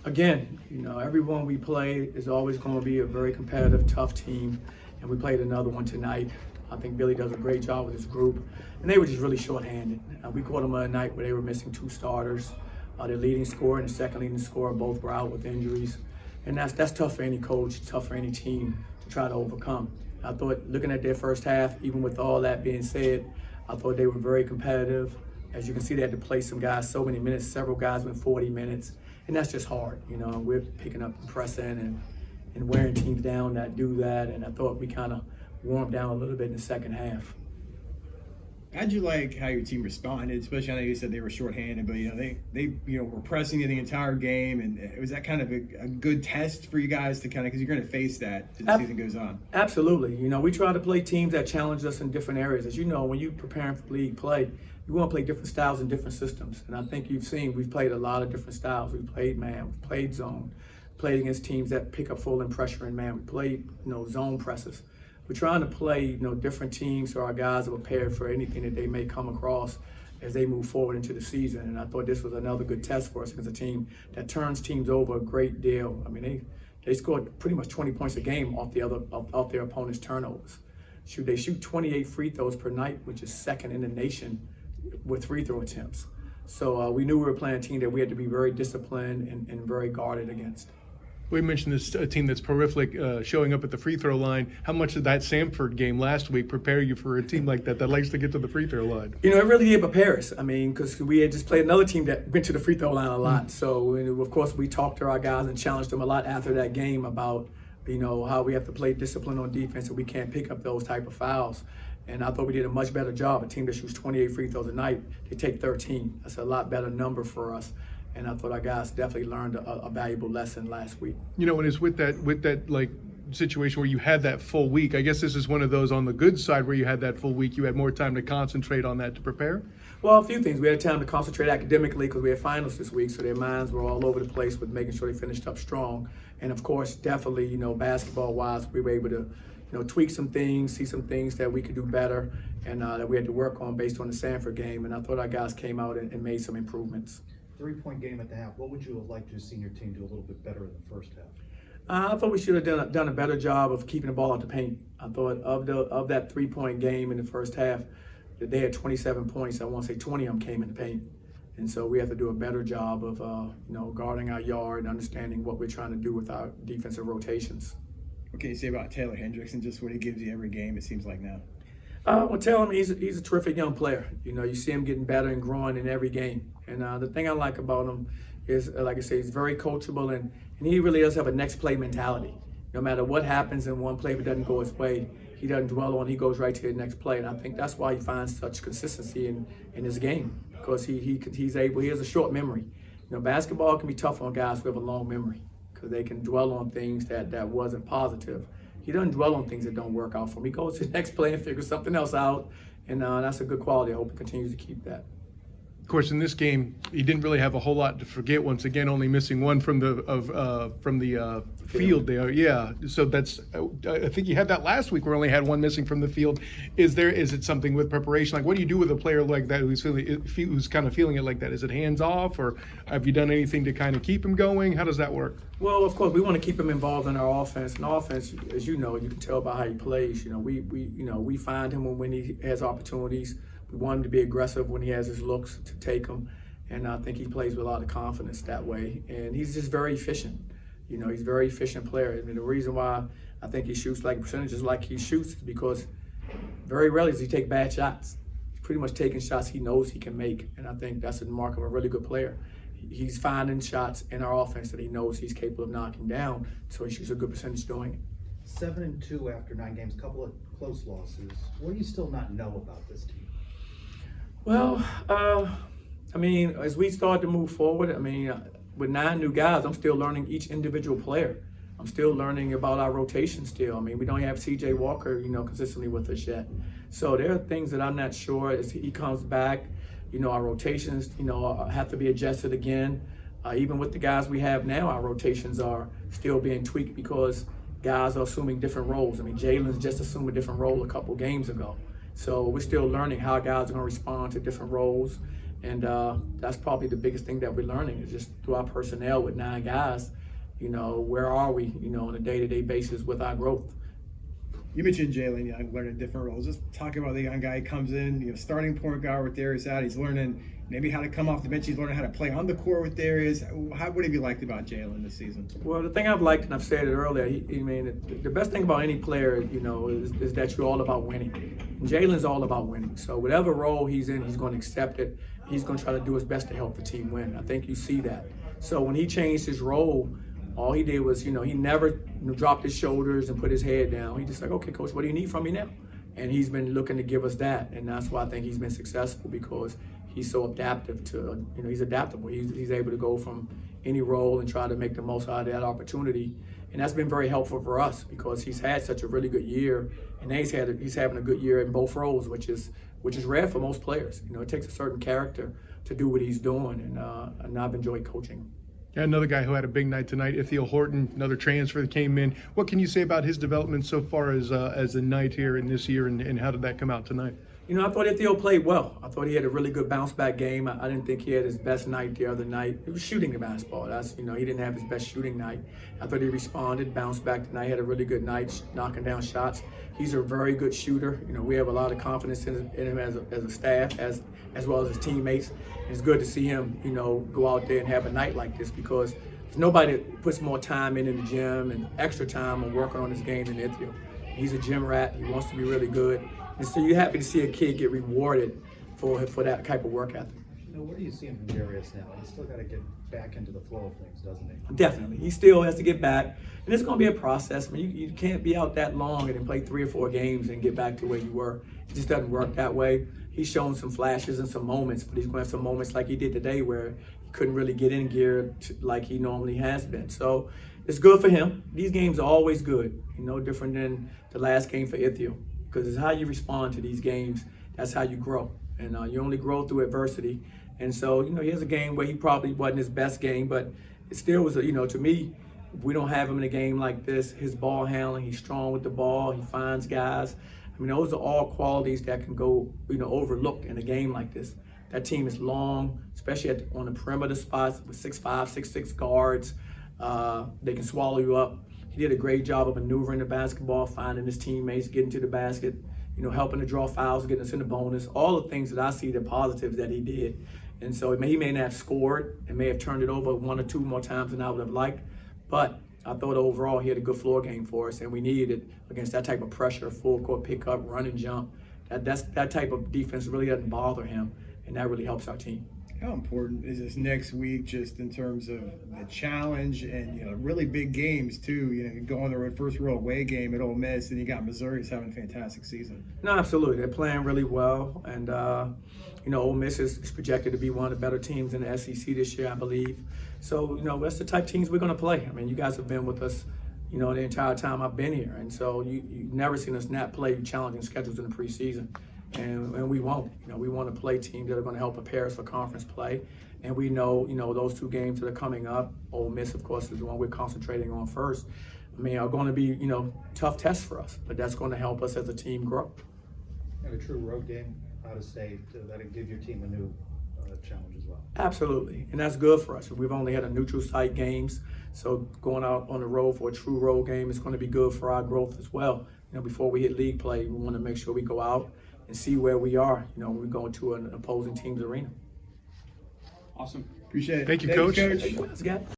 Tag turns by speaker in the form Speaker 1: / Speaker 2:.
Speaker 1: Again, everyone we play is always going to be a very competitive, tough team, and we played another one tonight. I think Billy does a great job with his group, and they were just really shorthanded. We caught them on a night where they were missing 2 starters. Their leading scorer and the second leading scorer both were out with injuries, and that's tough for any coach, tough for any team to try to overcome. I thought, looking at their first half, even with all that being said, I thought they were very competitive. As you can see, they had to play some guys so many minutes. Several guys went 40 minutes, and that's just hard. We're picking up and pressing and wearing teams down that do that, and I thought we kind of warmed down a little bit in the second half.
Speaker 2: How'd you like how your team responded? Especially, I know you said they were shorthanded, but they were pressing you the entire game, and was that kind of a good test for you guys to kind of, because you're going to face that as the season goes on?
Speaker 1: Absolutely. We try to play teams that challenge us in different areas. As you know, when you're preparing for league play, you want to play different styles and different systems. And I think you've seen we've played a lot of different styles. We've played man, we've played zone, played against teams that pick up full and pressure in man. We played zone presses. We're trying to play, different teams so our guys are prepared for anything that they may come across as they move forward into the season. And I thought this was another good test for us against a team that turns teams over a great deal. I mean, they scored pretty much 20 points a game off their opponent's turnovers. They shoot 28 free throws per night, which is second in the nation with free throw attempts. So we knew we were playing a team that we had to be very disciplined and very guarded against.
Speaker 3: We mentioned this team that's prolific, showing up at the free throw line. How much did that Samford game last week prepare you for a team like that likes to get to the free throw line?
Speaker 1: It really did prepare us. I mean, because we had just played another team that went to the free throw line a lot. So, of course, we talked to our guys and challenged them a lot after that game about, how we have to play discipline on defense and we can't pick up those type of fouls. And I thought we did a much better job. A team that shoots 28 free throws a night, they take 13. That's a lot better number for us. And I thought our guys definitely learned a valuable lesson last week.
Speaker 3: And it's with that like situation where you had that full week. I guess this is one of those on the good side where you had that full week. You had more time to concentrate on that to prepare.
Speaker 1: Well, a few things. We had time to concentrate academically because we had finals this week, so their minds were all over the place with making sure they finished up strong. And of course, definitely, basketball-wise, we were able to, tweak some things, see some things that we could do better, and that we had to work on based on the Samford game. And I thought our guys came out and made some improvements.
Speaker 4: 3-point game at the half. What would you have liked to have seen your team do a little bit better in the first half?
Speaker 1: I thought we should have done a better job of keeping the ball out the paint. I thought of that 3-point game in the first half, that they had 27 points. I want to say 20 of them came in the paint. And so we have to do a better job of guarding our yard and understanding what we're trying to do with our defensive rotations.
Speaker 2: What can you say about Taylor Hendricks and just what he gives you every game, it seems like now?
Speaker 1: Well, tell him he's a terrific young player. You see him getting better and growing in every game. And the thing I like about him is, like I say, he's very coachable and he really does have a next play mentality. No matter what happens in one play, if it doesn't go his way, he doesn't dwell on it, he goes right to the next play. And I think that's why he finds such consistency in his game, because he has a short memory. Basketball can be tough on guys who have a long memory because they can dwell on things that wasn't positive. He doesn't dwell on things that don't work out for him. He goes to the next play and figures something else out, and that's a good quality. I hope he continues to keep that.
Speaker 3: Of course, in this game, he didn't really have a whole lot to forget. Once again, only missing one from the field there. Yeah, so that's. I think you had that last week, where only had one missing from the field. Is it something with preparation? Like, what do you do with a player like that who's kind of feeling it like that? Is it hands off, or have you done anything to kind of keep him going? How does that work?
Speaker 1: Well, of course, we want to keep him involved in our offense. And offense, as you know, you can tell by how he plays. We find him when he has opportunities. We want him to be aggressive when he has his looks to take them, and I think he plays with a lot of confidence that way. And he's just very efficient. He's a very efficient player. I mean, the reason why I think he shoots like percentages like he shoots is because very rarely does he take bad shots. He's pretty much taking shots he knows he can make, and I think that's a mark of a really good player. He's finding shots in our offense that he knows he's capable of knocking down, so he shoots a good percentage doing it.
Speaker 4: 7-2 after 9 games, a couple of close losses. What do you still not know about this team?
Speaker 1: Well, as we start to move forward, with 9 new guys, I'm still learning each individual player. I'm still learning about our rotation still. We don't have C.J. Walker, consistently with us yet. So there are things that I'm not sure as he comes back. Our rotations, have to be adjusted again. Even with the guys we have now, our rotations are still being tweaked because guys are assuming different roles. Jalen's just assumed a different role a couple games ago. So we're still learning how guys are going to respond to different roles. And that's probably the biggest thing that we're learning is just through our personnel with 9 guys, where are we, on a day-to-day basis with our growth.
Speaker 2: You mentioned Jalen Young learning different roles. Just talk about the young guy who comes in, starting point guard with Darius out. He's learning maybe how to come off the bench. He's learning how to play on the court with Darius. What have you liked about Jalen this season?
Speaker 1: Well, the thing I've liked, and I've said it earlier, the best thing about any player, is that you're all about winning. And Jalen's all about winning. So whatever role he's in, he's going to accept it. He's going to try to do his best to help the team win. I think you see that. So when he changed his role, all he did was, he never dropped his shoulders and put his head down. He just like, okay, coach, what do you need from me now? And he's been looking to give us that. And that's why I think he's been successful because he's so adaptive to, he's adaptable. He's able to go from any role and try to make the most out of that opportunity. And that's been very helpful for us because he's had such a really good year. And he's having a good year in both roles, which is rare for most players. It takes a certain character to do what he's doing. And I've enjoyed coaching him.
Speaker 3: Yeah, another guy who had a big night tonight, Ithiel Horton, another transfer that came in. What can you say about his development so far as a night here in this year, and how did that come out tonight?
Speaker 1: I thought Ithiel played well. I thought he had a really good bounce-back game. I didn't think he had his best night the other night. He was shooting the basketball. He didn't have his best shooting night. I thought he responded, bounced back tonight, had a really good night, knocking down shots. He's a very good shooter. We have a lot of confidence in him as a staff, as well as his teammates. And it's good to see him, go out there and have a night like this because there's nobody that puts more time in the gym and extra time on working on his game than Ithiel. He's a gym rat. He wants to be really good. And so you're happy to see a kid get rewarded for that type of work ethic.
Speaker 4: What are you seeing from Darius now? He's still got to get back into the flow of things, doesn't he?
Speaker 1: Definitely. He still has to get back. And it's going to be a process. You can't be out that long and then play 3 or 4 games and get back to where you were. It just doesn't work that way. He's shown some flashes and some moments, but he's going to have some moments like he did today where he couldn't really get in gear like he normally has been. So it's good for him. These games are always good, no different than the last game for Ithiel. Because it's how you respond to these games. That's how you grow. And you only grow through adversity. And so, he has a game where he probably wasn't his best game, but it still was, to me, if we don't have him in a game like this, his ball handling, he's strong with the ball, he finds guys. Those are all qualities that can go, overlooked in a game like this. That team is long, especially on the perimeter spots with 6'5", 6'6" guards. They can swallow you up. He did a great job of maneuvering the basketball, finding his teammates, getting to the basket, helping to draw fouls, getting us in the bonus. All the things that I see, the positives that he did. And so he may not have scored and may have turned it over 1 or 2 more times than I would have liked. But I thought overall he had a good floor game for us, and we needed it against that type of pressure, full court pickup, run and jump. That type of defense really doesn't bother him, and that really helps our team.
Speaker 2: How important is this next week just in terms of the challenge and, really big games too? You go on the first real away game at Ole Miss, and you got Missouri's having a fantastic season.
Speaker 1: No, absolutely. They're playing really well, and Ole Miss is projected to be one of the better teams in the SEC this year, I believe. So, that's the type of teams we're going to play. You guys have been with us, the entire time I've been here, and so you've never seen us not play challenging schedules in the preseason. And we won't. We want to play teams that are going to help prepare us for conference play. And we know, those 2 games that are coming up, Ole Miss, of course, is the one we're concentrating on first, are going to be, tough tests for us. But that's going to help us as a team grow.
Speaker 4: And a true road game out of state, that'll give your team a new challenge as well.
Speaker 1: Absolutely. And that's good for us. We've only had a neutral site games. So going out on the road for a true road game is going to be good for our growth as well. Before we hit league play, we want to make sure we go out and see where we are, when we go into an opposing team's arena.
Speaker 2: Awesome. Appreciate it.
Speaker 3: Thank you, Coach.
Speaker 1: Thank you, Coach.